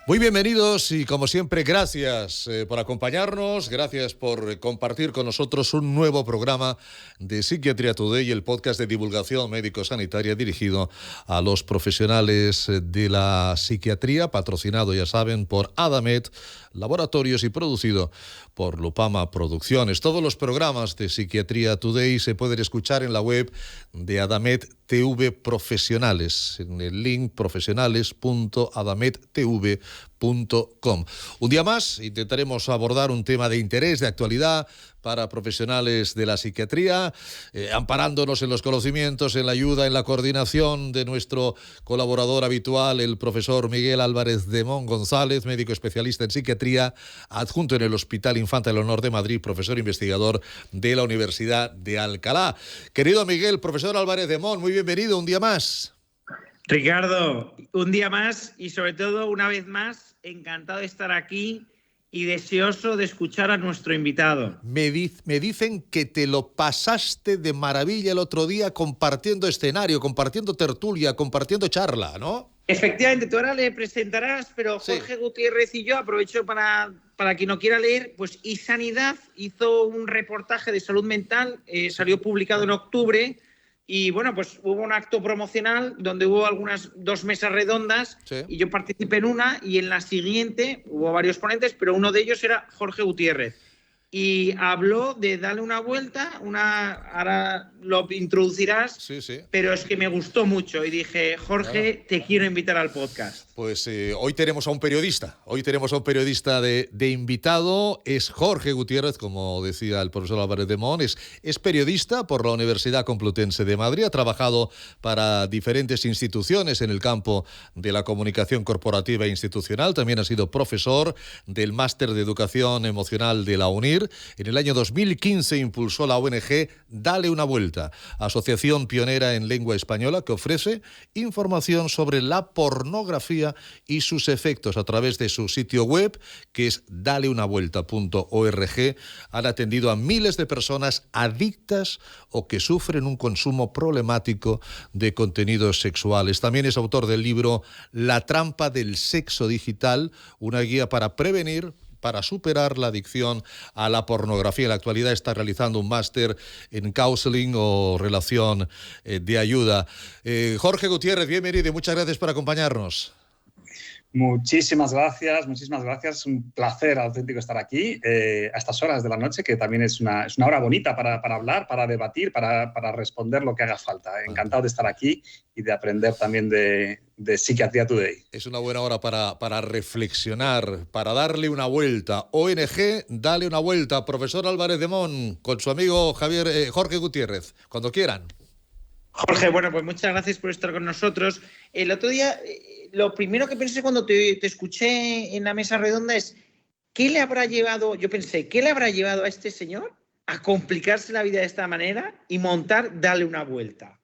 Muy bienvenidos y como siempre gracias por acompañarnos, gracias por compartir con nosotros un nuevo programa de Psiquiatría Today, el podcast de divulgación médico-sanitaria dirigido a los profesionales de la psiquiatría, patrocinado, ya saben, por Adamed Laboratorios y producido por Lupama Producciones. Todos los programas de Psiquiatría Today se pueden escuchar en la web de Adamed TV Profesionales, en el link profesionales.adamedtv.com. Un día más intentaremos abordar un tema de interés, de actualidad para profesionales de la psiquiatría, amparándonos en los conocimientos, en la ayuda, en la coordinación de nuestro colaborador habitual, el profesor Miguel Álvarez de Mon González, médico especialista en psiquiatría, adjunto en el Hospital Infanta del Honor de Madrid, profesor investigador de la Universidad de Alcalá. Querido Miguel, profesor Álvarez de Mon, muy bienvenido un día más. Ricardo, un día más y sobre todo una vez más, encantado de estar aquí y deseoso de escuchar a nuestro invitado. Me dicen que te lo pasaste de maravilla el otro día compartiendo escenario, compartiendo tertulia, compartiendo charla, ¿no? Efectivamente, tú ahora le presentarás, pero Jorge Gutiérrez y yo, aprovecho para quien no quiera leer, pues iSanidad hizo un reportaje de salud mental, salió publicado en octubre. Y bueno, pues hubo un acto promocional donde hubo algunas 2 mesas redondas y yo participé en una y en la siguiente hubo varios ponentes, pero uno de ellos era Jorge Gutiérrez. Y habló de darle una vuelta, ahora lo introducirás, pero es que me gustó mucho y dije, Jorge, te quiero invitar al podcast. Pues hoy tenemos a un periodista, de invitado, es Jorge Gutiérrez, como decía el profesor Álvarez de Mon, es periodista por la Universidad Complutense de Madrid, ha trabajado para diferentes instituciones en el campo de la comunicación corporativa e institucional, también ha sido profesor del Máster de Educación Emocional de la UNIR. En el año 2015 impulsó la ONG Dale una Vuelta, asociación pionera en lengua española que ofrece información sobre la pornografía y sus efectos a través de su sitio web, que es daleunavuelta.org. Han atendido a miles de personas adictas o que sufren un consumo problemático de contenidos sexuales. También es autor del libro La trampa del sexo digital, una guía para prevenir, para superar la adicción a la pornografía. En la actualidad está realizando un máster en counseling o relación de ayuda. Jorge Gutiérrez, bienvenido y muchas gracias por acompañarnos. Muchísimas gracias. Es un placer auténtico estar aquí a estas horas de la noche, que también es una hora bonita para hablar, para debatir, para responder lo que haga falta. Encantado de estar aquí y de aprender también de Psiquiatría Today. Es una buena hora para reflexionar, para darle una vuelta. ONG, dale una vuelta. Profesor Álvarez de Mon, con su amigo Jorge Gutiérrez, cuando quieran. Jorge, bueno, pues muchas gracias por estar con nosotros. El otro día, lo primero que pensé cuando te escuché en la mesa redonda es, ¿qué le habrá llevado a este señor a complicarse la vida de esta manera y montar Dale una Vuelta?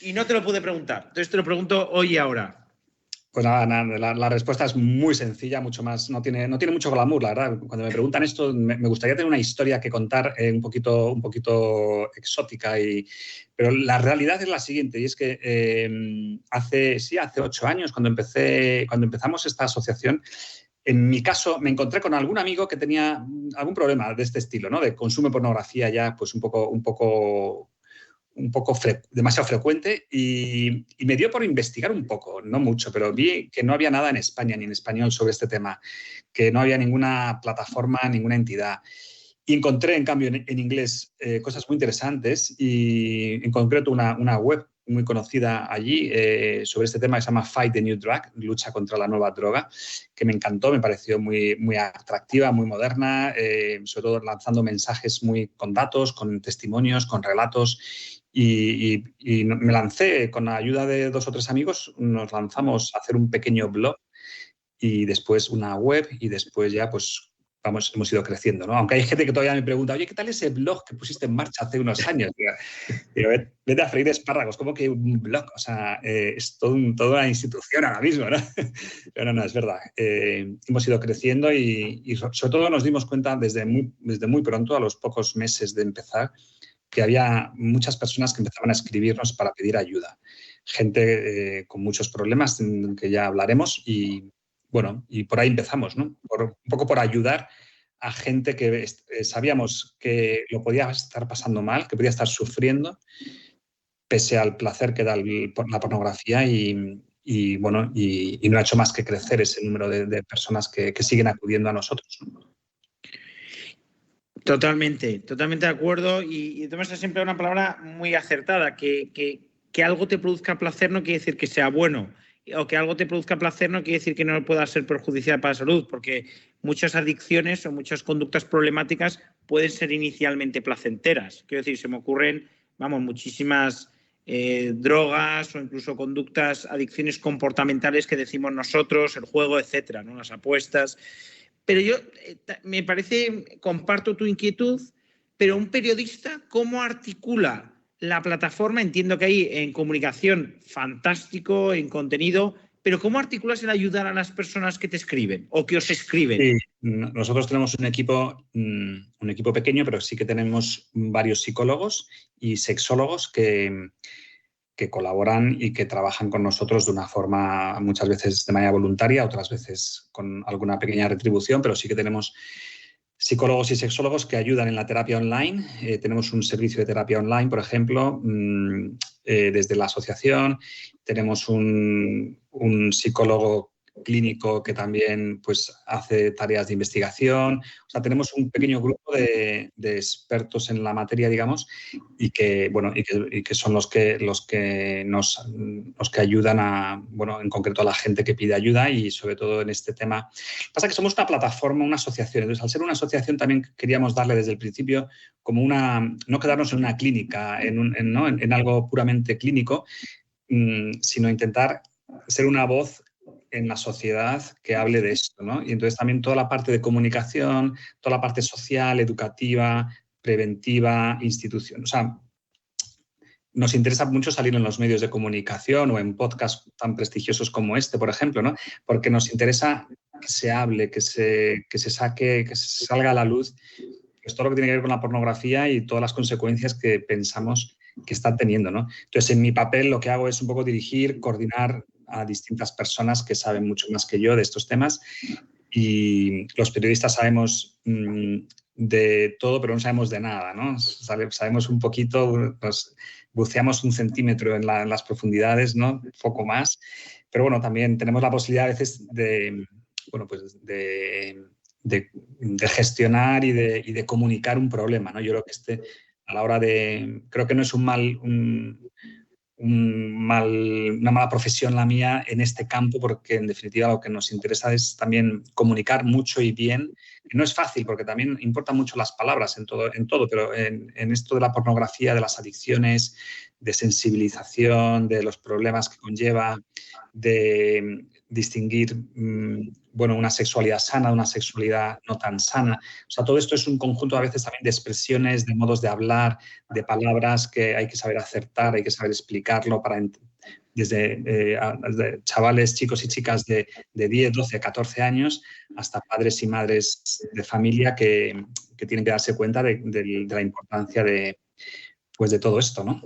Y no te lo pude preguntar, entonces te lo pregunto hoy y ahora. Pues nada, la respuesta es muy sencilla, mucho más, no tiene mucho glamour, la verdad. Cuando me preguntan esto, me gustaría tener una historia que contar un poquito exótica, pero la realidad es la siguiente, y es que hace 8 años, cuando empezamos esta asociación, en mi caso me encontré con algún amigo que tenía algún problema de este estilo, ¿no? De consumo de pornografía ya pues un poco demasiado frecuente, y me dio por investigar un poco, no mucho, pero vi que no había nada en España ni en español sobre este tema, que no había ninguna plataforma, ninguna entidad. Y encontré, en cambio, en inglés cosas muy interesantes, y en concreto una web muy conocida allí sobre este tema que se llama Fight the New Drug, lucha contra la nueva droga, que me encantó, me pareció muy, muy atractiva, muy moderna, sobre todo lanzando mensajes con datos, con testimonios, con relatos. Y me lancé con la ayuda de 2 o 3 amigos, nos lanzamos a hacer un pequeño blog y después una web, y después ya pues hemos ido creciendo, ¿no? Aunque hay gente que todavía me pregunta, oye, ¿qué tal ese blog que pusiste en marcha hace unos años? Digo, vete a freír espárragos, ¿cómo que un blog? O sea, es toda una institución ahora mismo, ¿no? Pero no, es verdad. Hemos ido creciendo y sobre todo nos dimos cuenta desde muy pronto, a los pocos meses de empezar, que había muchas personas que empezaban a escribirnos para pedir ayuda. Gente con muchos problemas, que ya hablaremos, y bueno, y por ahí empezamos, ¿no? Un poco por ayudar a gente que sabíamos que lo podía estar pasando mal, que podía estar sufriendo, pese al placer que da la pornografía y no ha hecho más que crecer ese número de personas que siguen acudiendo a nosotros, ¿no? Totalmente de acuerdo. Y además es siempre una palabra muy acertada, que algo te produzca placer no quiere decir que sea bueno, o que algo te produzca placer no quiere decir que no pueda ser perjudicial para la salud, porque muchas adicciones o muchas conductas problemáticas pueden ser inicialmente placenteras. Quiero decir, se me ocurren, muchísimas drogas o incluso conductas, adicciones comportamentales que decimos nosotros, el juego, etcétera, ¿no? Las apuestas. Pero yo me parece, comparto tu inquietud, pero un periodista, ¿cómo articula la plataforma? Entiendo que hay en comunicación fantástico, en contenido, pero ¿cómo articulas el ayudar a las personas que te escriben o que os escriben? Sí, nosotros tenemos un equipo pequeño, pero sí que tenemos varios psicólogos y sexólogos que colaboran y que trabajan con nosotros de una forma, muchas veces de manera voluntaria, otras veces con alguna pequeña retribución, pero sí que tenemos psicólogos y sexólogos que ayudan en la terapia online. Tenemos un servicio de terapia online, por ejemplo, desde la asociación. Tenemos un psicólogo clínico que también pues, hace tareas de investigación. O sea, tenemos un pequeño grupo de expertos en la materia, digamos, y que son los que ayudan en concreto a la gente que pide ayuda y sobre todo en este tema. Pasa que somos una plataforma, una asociación. Entonces, al ser una asociación también queríamos darle desde el principio como no quedarnos en una clínica, en algo puramente clínico, sino intentar ser una voz en la sociedad que hable de esto, ¿no? Y entonces también toda la parte de comunicación, toda la parte social, educativa, preventiva, institución. O sea, nos interesa mucho salir en los medios de comunicación o en podcasts tan prestigiosos como este, por ejemplo, ¿no? Porque nos interesa que se hable, que se saque, que se salga a la luz pues, todo lo que tiene que ver con la pornografía y todas las consecuencias que pensamos que está teniendo, ¿no? Entonces, en mi papel lo que hago es un poco dirigir, coordinar a distintas personas que saben mucho más que yo de estos temas y los periodistas sabemos de todo, pero no sabemos de nada, ¿no? Sabemos un poquito, nos buceamos 1 centímetro en las profundidades, ¿no? Poco más, pero bueno, también tenemos la posibilidad a veces de gestionar y de comunicar un problema, ¿no? Yo creo que creo que no es una mala profesión la mía en este campo, porque en definitiva lo que nos interesa es también comunicar mucho y bien. No es fácil porque también importan mucho las palabras en todo, pero en esto de la pornografía, de las adicciones, de sensibilización, de los problemas que conlleva, de distinguir una sexualidad sana de una sexualidad no tan sana. O sea, todo esto es un conjunto a veces también de expresiones, de modos de hablar, de palabras que hay que saber acertar, hay que saber explicarlo desde chavales, chicos y chicas de 10, 12, 14 años hasta padres y madres de familia que tienen que darse cuenta de la importancia de todo esto, ¿no?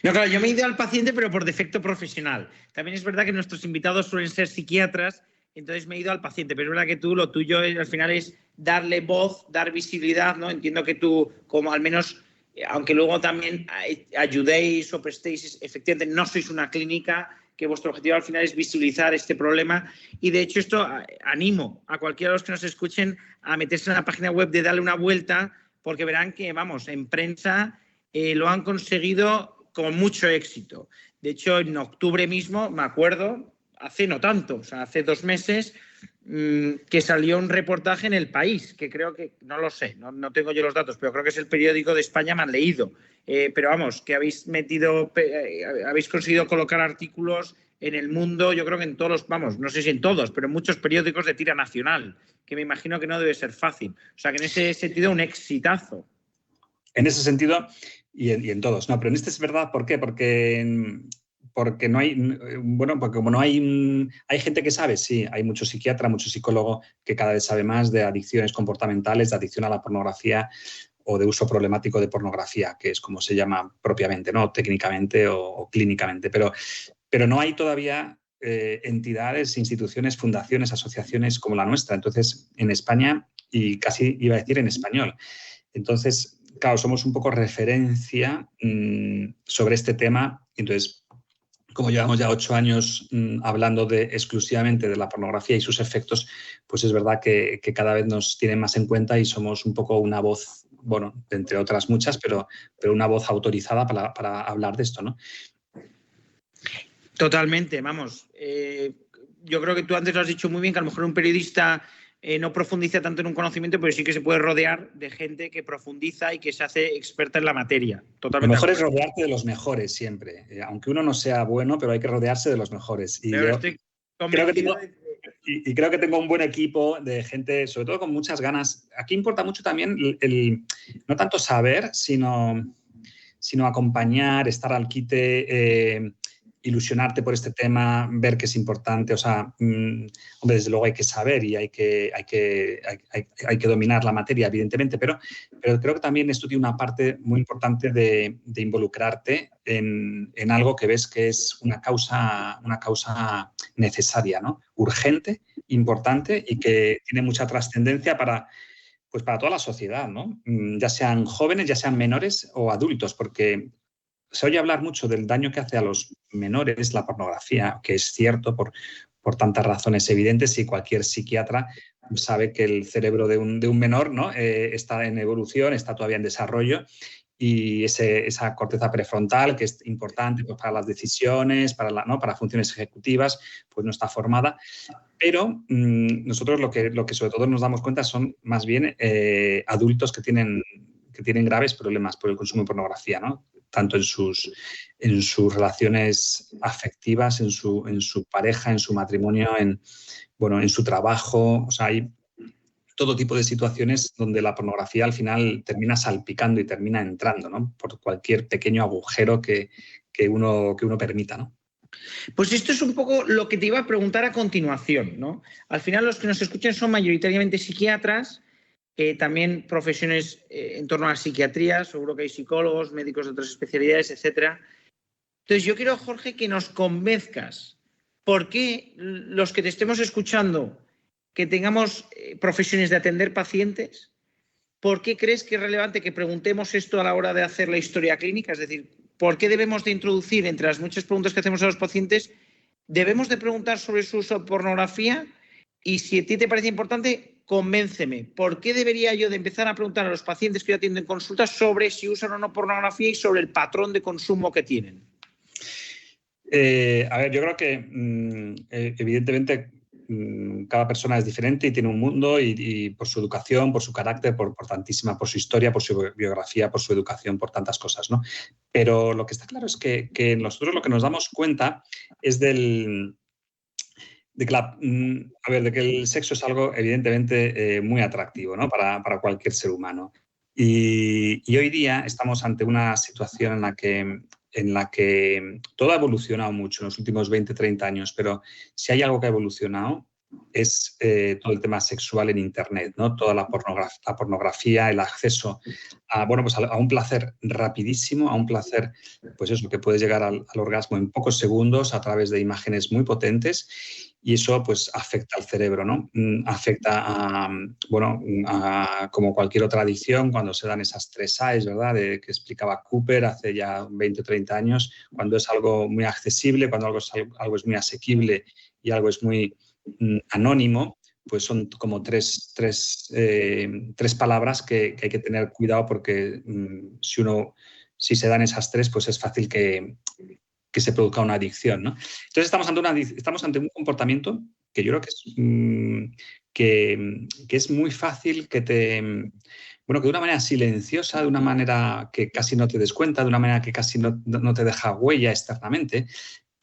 No, claro, yo me he ido al paciente, pero por defecto profesional. También es verdad que nuestros invitados suelen ser psiquiatras, entonces me he ido al paciente, pero es verdad que lo tuyo al final es darle voz, dar visibilidad, ¿no? Entiendo que tú, como al menos, aunque luego también ayudéis o prestéis, efectivamente no sois una clínica, que vuestro objetivo al final es visibilizar este problema y de hecho esto animo a cualquiera de los que nos escuchen a meterse en la página web de darle una vuelta, porque verán que, en prensa lo han conseguido con mucho éxito. De hecho, en octubre mismo, me acuerdo, hace no tanto, o sea, hace 2 meses, que salió un reportaje en El País, que creo que, no lo sé, no tengo yo los datos, pero creo que es el periódico de España más leído. Pero que habéis conseguido colocar artículos en El Mundo, yo creo que en todos los, no sé si en todos, pero en muchos periódicos de tira nacional, que me imagino que no debe ser fácil. O sea, que en ese sentido un exitazo. En ese sentido y en todos. No, pero en este es verdad. ¿Por qué? Porque no hay, porque como no hay gente que sabe, sí, hay mucho psiquiatra, mucho psicólogo que cada vez sabe más de adicciones comportamentales, de adicción a la pornografía o de uso problemático de pornografía, que es como se llama propiamente, ¿no? Técnicamente o clínicamente. Pero no hay todavía entidades, instituciones, fundaciones, asociaciones como la nuestra. Entonces, en España, y casi iba a decir en español. Entonces, claro, somos un poco referencia sobre este tema. Entonces, como llevamos ya 8 años hablando exclusivamente de la pornografía y sus efectos, pues es verdad que cada vez nos tienen más en cuenta y somos un poco una voz, bueno, entre otras muchas, pero una voz autorizada para hablar de esto, ¿no? Totalmente, vamos. Yo creo que tú antes lo has dicho muy bien, que a lo mejor un periodista no profundiza tanto en un conocimiento, pero sí que se puede rodear de gente que profundiza y que se hace experta en la materia. Totalmente. Lo mejor es rodearte de los mejores siempre. Aunque uno no sea bueno, pero hay que rodearse de los mejores. Y pero yo estoy convencido creo que tengo un buen equipo de gente, sobre todo con muchas ganas. Aquí importa mucho también no tanto saber, sino acompañar, estar al quite, ilusionarte por este tema, ver que es importante. O sea, hombre, desde luego hay que saber y hay que dominar la materia, evidentemente, pero creo que también esto tiene una parte muy importante de involucrarte en algo que ves que es una causa necesaria, ¿no? Urgente, importante y que tiene mucha trascendencia para toda la sociedad, ¿no? Ya sean jóvenes, ya sean menores o adultos, porque se oye hablar mucho del daño que hace a los menores la pornografía, que es cierto por tantas razones evidentes, y cualquier psiquiatra sabe que el cerebro de un menor, ¿no? Está en evolución, está todavía en desarrollo, y esa corteza prefrontal, que es importante pues, para las decisiones, para funciones ejecutivas, pues no está formada. Pero nosotros lo que sobre todo nos damos cuenta son más bien adultos que tienen graves problemas por el consumo de pornografía, ¿no? Tanto en sus relaciones afectivas, en su pareja, en su matrimonio, en su trabajo. O sea, hay todo tipo de situaciones donde la pornografía al final termina salpicando y termina entrando, ¿no? Por cualquier pequeño agujero que uno permita, ¿no? Pues esto es un poco lo que te iba a preguntar a continuación, ¿no? Al final los que nos escuchan son mayoritariamente psiquiatras, también profesiones en torno a la psiquiatría, seguro que hay psicólogos, médicos de otras especialidades, etcétera. Entonces yo quiero, Jorge, que nos convenzcas por qué los que te estemos escuchando, que tengamos profesiones de atender pacientes, ¿por qué crees que es relevante que preguntemos esto a la hora de hacer la historia clínica? Es decir, ¿por qué debemos de introducir, entre las muchas preguntas que hacemos a los pacientes, debemos de preguntar sobre su uso de pornografía? Y si a ti te parece importante, convénceme. ¿Por qué debería yo de empezar a preguntar a los pacientes que yo atiendo en consultas sobre si usan o no pornografía y sobre el patrón de consumo que tienen? A ver, yo creo que evidentemente cada persona es diferente y tiene un mundo y por su educación, por su carácter, por su historia, por su biografía, por su educación, por tantas cosas, ¿no? Pero lo que está claro es que nosotros lo que nos damos cuenta es de que el sexo es algo evidentemente muy atractivo, ¿no? para cualquier ser humano. Y hoy día estamos ante una situación en la que todo ha evolucionado mucho en los últimos 20, 30 años, pero si hay algo que ha evolucionado es todo el tema sexual en Internet, ¿no? Toda la pornografía, el acceso a un placer rapidísimo, a un placer, pues eso, que puedes llegar al orgasmo en pocos segundos a través de imágenes muy potentes, y eso pues afecta al cerebro, ¿no? Afecta a como cualquier otra adicción, cuando se dan esas 3 A's, ¿verdad? Que explicaba Cooper hace ya 20 o 30 años, cuando es algo muy accesible, cuando algo es muy asequible y algo es muy anónimo, pues son como tres palabras que hay que tener cuidado, porque si se dan esas 3, pues es fácil que se produzca una adicción, ¿no? Entonces estamos ante un comportamiento que yo creo que es muy fácil que de una manera silenciosa, de una manera que casi no te des cuenta, de una manera que casi no te deja huella externamente,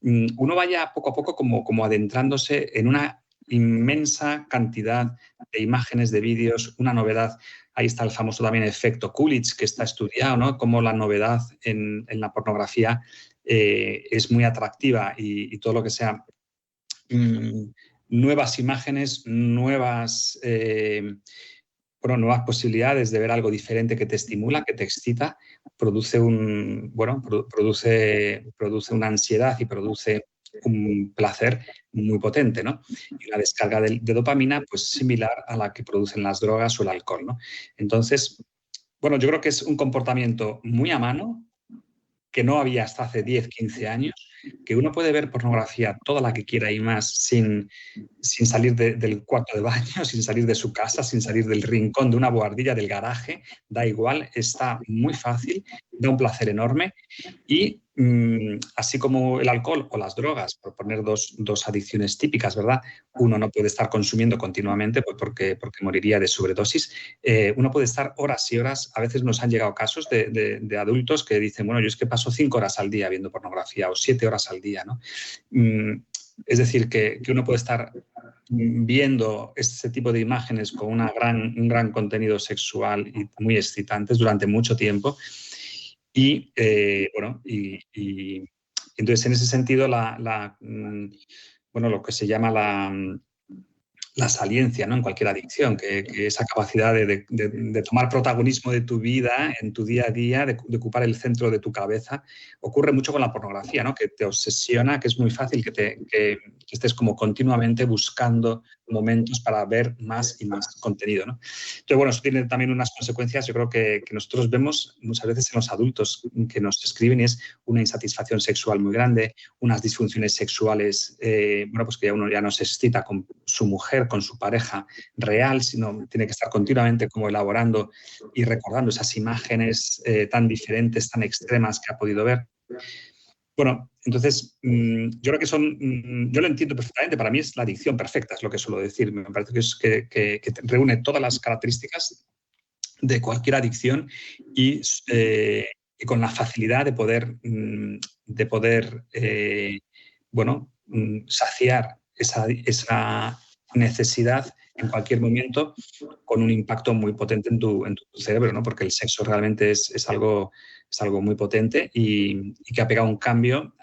uno vaya poco a poco como adentrándose en una inmensa cantidad de imágenes, de vídeos, una novedad. Ahí está el famoso también efecto Coolidge, que está estudiado, ¿no? Cómo la novedad en la pornografía es muy atractiva, y todo lo que sea nuevas imágenes, nuevas posibilidades de ver algo diferente que te estimula, que te excita, produce una ansiedad y produce un placer muy potente, ¿no? Y una descarga de dopamina pues similar a la que producen las drogas o el alcohol, ¿no? Entonces, bueno, yo creo que es un comportamiento muy a mano, que no había hasta hace 10, 15 años, que uno puede ver pornografía toda la que quiera y más sin salir del cuarto de baño, sin salir de su casa, sin salir del rincón de una buhardilla del garaje, da igual, está muy fácil, da un placer enorme y así como el alcohol o las drogas, por poner dos adicciones típicas, ¿verdad? Uno no puede estar consumiendo continuamente pues porque moriría de sobredosis. Uno puede estar horas y horas. A veces nos han llegado casos de adultos que dicen, bueno, yo es que paso 5 horas al día viendo pornografía o 7 horas al día, ¿no? Es decir, que uno puede estar viendo este tipo de imágenes con un gran contenido sexual y muy excitantes durante mucho tiempo. Y entonces, en ese sentido, lo que se llama la saliencia, ¿no? En cualquier adicción, que esa capacidad de tomar protagonismo de tu vida, en tu día a día, de ocupar el centro de tu cabeza, ocurre mucho con la pornografía, ¿no? Que te obsesiona, que es muy fácil que estés como continuamente buscando momentos para ver más y más contenido, ¿no? Entonces, bueno, eso tiene también unas consecuencias, yo creo que nosotros vemos muchas veces en los adultos que nos escriben, y es una insatisfacción sexual muy grande, unas disfunciones sexuales, pues que uno ya no se excita con su mujer, con su pareja real, sino tiene que estar continuamente como elaborando y recordando esas imágenes tan diferentes, tan extremas que ha podido ver. Bueno, entonces, yo creo que yo lo entiendo perfectamente. Para mí es la adicción perfecta, es lo que suelo decir. Me parece que reúne todas las características de cualquier adicción y con la facilidad de poder saciar esa necesidad en cualquier momento con un impacto muy potente en tu cerebro, ¿no? Porque el sexo realmente es algo muy potente y que ha pegado un cambio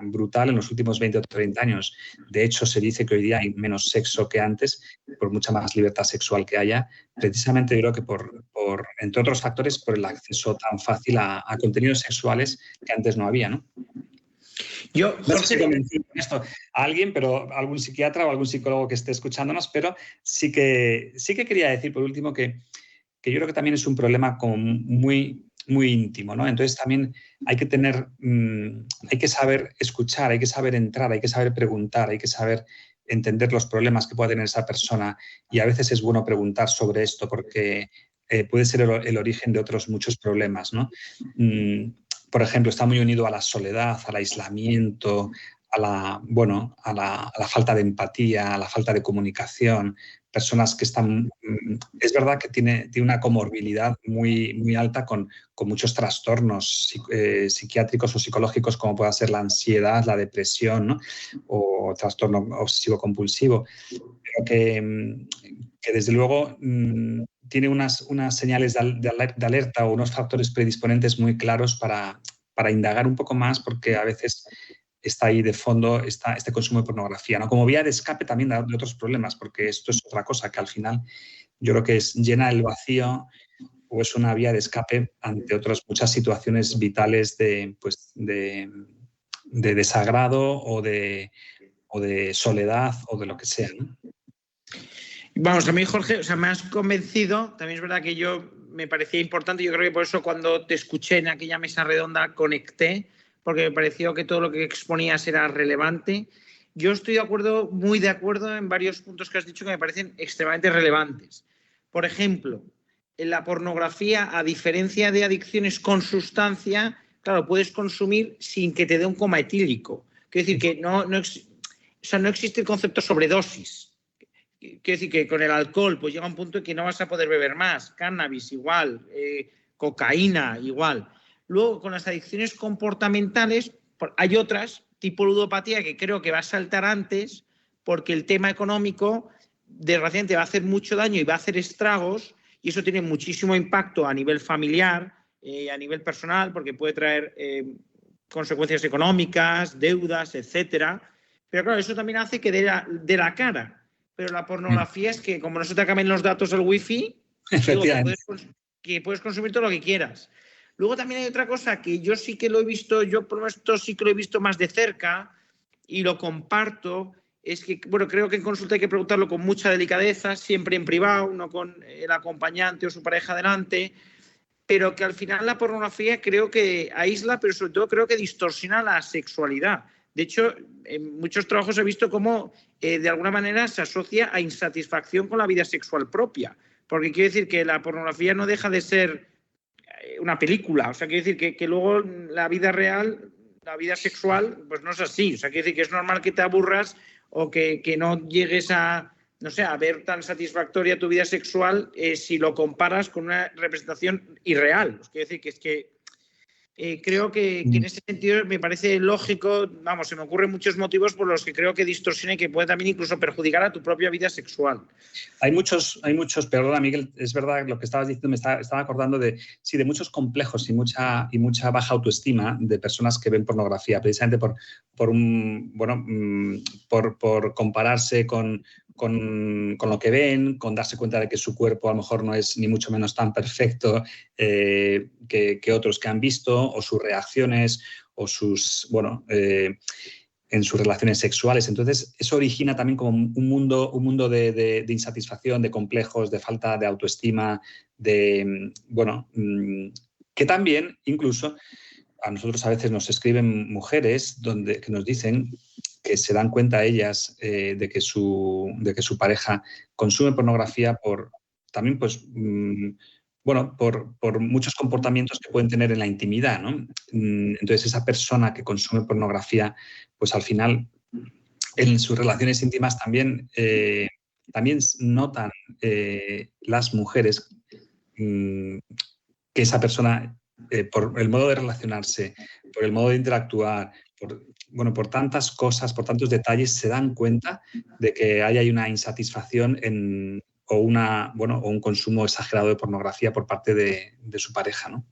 brutal en los últimos 20 o 30 años. De hecho, se dice que hoy día hay menos sexo que antes, por mucha más libertad sexual que haya, precisamente yo creo que entre otros factores, por el acceso tan fácil a contenidos sexuales que antes no había, ¿no? Yo, Jorge, no sé si convencí con esto a alguien, pero algún psiquiatra o algún psicólogo que esté escuchándonos, pero sí que quería decir, por último, que yo creo que también es un problema como muy, muy íntimo, ¿no? Entonces también hay que saber escuchar, hay que saber entrar, hay que saber preguntar, hay que saber entender los problemas que pueda tener esa persona, y a veces es bueno preguntar sobre esto porque puede ser el origen de otros muchos problemas, ¿no? Por ejemplo, está muy unido a la soledad, al aislamiento, a la falta de empatía, a la falta de comunicación. Personas que están... Es verdad que tiene una comorbilidad muy, muy alta con muchos trastornos psiquiátricos o psicológicos, como pueda ser la ansiedad, la depresión, ¿no? O trastorno obsesivo-compulsivo. Pero que desde luego tiene unas señales de alerta o unos factores predisponentes muy claros para indagar un poco más, porque a veces está ahí de fondo este consumo de pornografía, ¿no? Como vía de escape también de otros problemas, porque esto es otra cosa que al final yo creo que llena el vacío o es una vía de escape ante otras muchas situaciones vitales de desagrado o de soledad o de lo que sea, ¿no? Vamos, a mí, Jorge, me has convencido. También es verdad que me parecía importante. Yo creo que por eso cuando te escuché en aquella mesa redonda conecté, porque me pareció que todo lo que exponías era relevante. Yo estoy muy de acuerdo en varios puntos que has dicho que me parecen extremadamente relevantes. Por ejemplo, en la pornografía, a diferencia de adicciones con sustancia, claro, puedes consumir sin que te dé un coma etílico. Quiero decir que no existe el concepto sobredosis. Quiero decir que con el alcohol pues llega un punto en que no vas a poder beber más, cannabis igual, cocaína igual. Luego, con las adicciones comportamentales, hay otras, tipo ludopatía, que creo que va a saltar antes, porque el tema económico, desgraciadamente, va a hacer mucho daño y va a hacer estragos, y eso tiene muchísimo impacto a nivel familiar, a nivel personal, porque puede traer consecuencias económicas, deudas, etcétera. Pero claro, eso también hace que dé la cara. Pero la pornografía es que, como no se te acaben los datos del wifi, digo, que puedes consumir todo lo que quieras. Luego también hay otra cosa que yo sí que lo he visto, yo por lo menos sí que lo he visto más de cerca, y lo comparto, es que, bueno, creo que en consulta hay que preguntarlo con mucha delicadeza, siempre en privado, no con el acompañante o su pareja delante, pero que al final la pornografía creo que aísla, pero sobre todo creo que distorsiona la sexualidad. De hecho, en muchos trabajos he visto cómo de alguna manera se asocia a insatisfacción con la vida sexual propia, porque quiero decir que la pornografía no deja de ser una película, o sea, quiero decir que luego la vida real, la vida sexual, pues no es así, o sea, quiero decir que es normal que te aburras o que no llegues a, no sé, a ver tan satisfactoria tu vida sexual si lo comparas con una representación irreal. Quiero decir que es que creo que en ese sentido me parece lógico, vamos, se me ocurren muchos motivos por los que creo que distorsiona y que puede también incluso perjudicar a tu propia vida sexual. Hay muchos, perdona Miguel, es verdad lo que estabas diciendo, me estaba acordando de muchos complejos y mucha baja autoestima de personas que ven pornografía, precisamente por compararse con lo que ven, con darse cuenta de que su cuerpo a lo mejor no es ni mucho menos tan perfecto que otros que han visto, o sus reacciones, o sus, en sus relaciones sexuales. Entonces, eso origina también como un mundo de insatisfacción, de complejos, de falta de autoestima, que también incluso a nosotros a veces nos escriben mujeres que nos dicen que se dan cuenta ellas de que su pareja consume pornografía por muchos comportamientos que pueden tener en la intimidad, ¿no? Entonces, esa persona que consume pornografía, pues al final, en sus relaciones íntimas también notan las mujeres que esa persona, por el modo de relacionarse, por el modo de interactuar, por tantas cosas, por tantos detalles, se dan cuenta de que hay una insatisfacción o un consumo exagerado de pornografía por parte de su pareja, ¿no?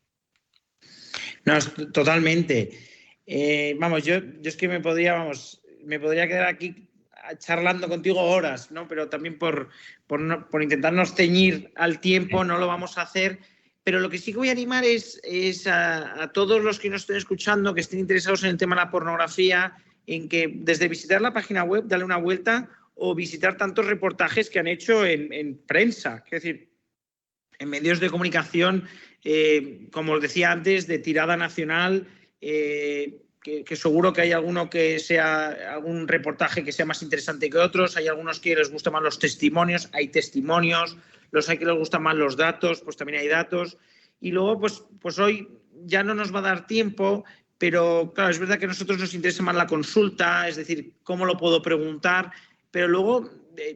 No, totalmente. Yo es que me podría quedar aquí charlando contigo horas, ¿no? Pero también por intentarnos ceñir al tiempo no lo vamos a hacer. Pero lo que sí que voy a animar es a todos los que nos estén escuchando, que estén interesados en el tema de la pornografía, en que desde visitar la página web, darle una vuelta, o visitar tantos reportajes que han hecho en prensa, es decir, en medios de comunicación, como os decía antes, de tirada nacional, que seguro que hay alguno que sea algún reportaje que sea más interesante que otros, hay algunos que les gustan más los testimonios, hay testimonios, los hay que les gustan más los datos, pues también hay datos. Y luego, pues hoy ya no nos va a dar tiempo, pero claro, es verdad que a nosotros nos interesa más la consulta, es decir, cómo lo puedo preguntar, pero luego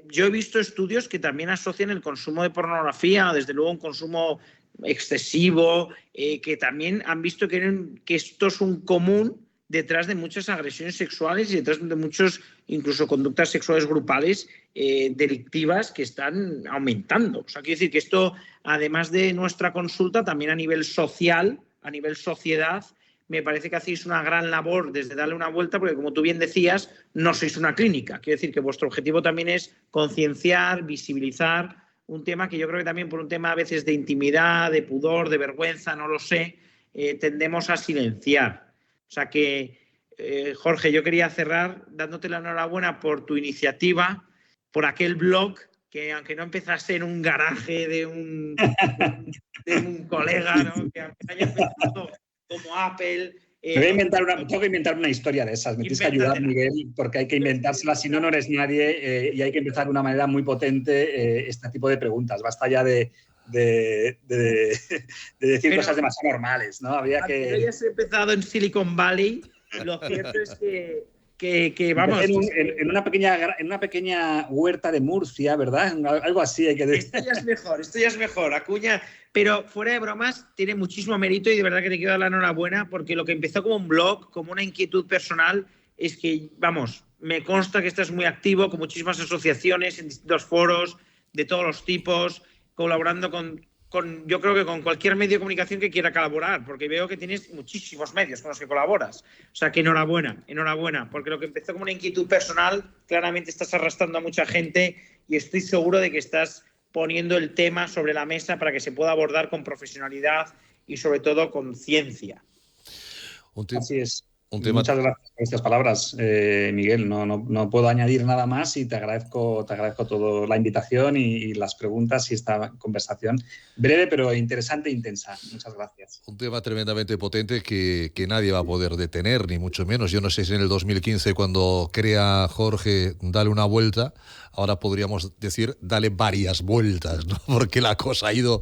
yo he visto estudios que también asocian el consumo de pornografía, desde luego un consumo excesivo, que también han visto que esto es un común detrás de muchas agresiones sexuales y detrás de muchas incluso conductas sexuales grupales delictivas que están aumentando. O sea, quiero decir que esto, además de nuestra consulta, también a nivel social, a nivel sociedad, me parece que hacéis una gran labor desde darle una vuelta, porque como tú bien decías, no sois una clínica. Quiero decir que vuestro objetivo también es concienciar, visibilizar un tema que yo creo que también por un tema a veces de intimidad, de pudor, de vergüenza, no lo sé, tendemos a silenciar. O sea que, Jorge, yo quería cerrar dándote la enhorabuena por tu iniciativa, por aquel blog que, aunque no empezase en un garaje de un colega, ¿no? Que aunque haya empezado como Apple. Tengo que inventar una historia de esas. Me tienes que ayudar, Miguel, porque hay que inventársela. Si no, no eres nadie y hay que empezar de una manera muy potente este tipo de preguntas. Basta ya de decir cosas demasiado normales, ¿no? Habría que... hayas empezado en Silicon Valley, lo cierto es que vamos... En una pequeña huerta de Murcia, ¿verdad? Algo así hay que decir. Esto ya es mejor, Acuña. Pero fuera de bromas, tiene muchísimo mérito y de verdad que te quiero dar la enhorabuena, porque lo que empezó como un blog, como una inquietud personal, es que, vamos, me consta que estás muy activo con muchísimas asociaciones en distintos foros de todos los tipos, colaborando con yo creo que con cualquier medio de comunicación que quiera colaborar, porque veo que tienes muchísimos medios con los que colaboras. O sea, que enhorabuena, porque lo que empezó como una inquietud personal, claramente estás arrastrando a mucha gente y estoy seguro de que estás poniendo el tema sobre la mesa para que se pueda abordar con profesionalidad y sobre todo con ciencia. Así es. Muchas gracias por estas palabras, Miguel. No puedo añadir nada más y te agradezco todo la invitación y las preguntas y esta conversación breve pero interesante e intensa. Muchas gracias. Un tema tremendamente potente que nadie va a poder detener, ni mucho menos. Yo no sé si en el 2015, cuando crea Jorge Dale una vuelta, ahora podríamos decir dale varias vueltas, ¿no? Porque la cosa ha ido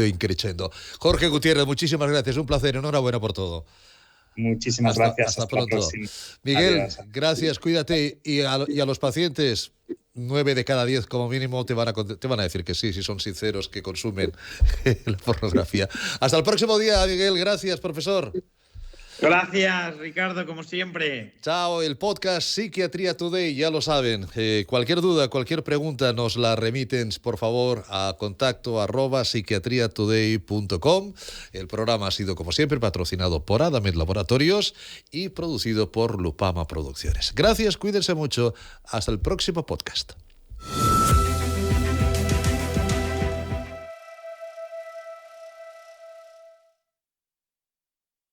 increciendo. Jorge Gutiérrez, muchísimas gracias. Un placer. Enhorabuena por todo. Muchísimas gracias. Hasta pronto. Miguel, adiós. Gracias, cuídate. Y a los pacientes, 9 de cada 10 como mínimo te van a decir que sí, si son sinceros, que consumen la pornografía. Hasta el próximo día, Miguel. Gracias, profesor. Gracias, Ricardo, como siempre. Chao, el podcast Psiquiatría Today, ya lo saben. Cualquier duda, cualquier pregunta nos la remiten, por favor, a contacto@psiquiatriatoday.com. El programa ha sido, como siempre, patrocinado por Adamed Laboratorios y producido por Lupama Producciones. Gracias, cuídense mucho. Hasta el próximo podcast.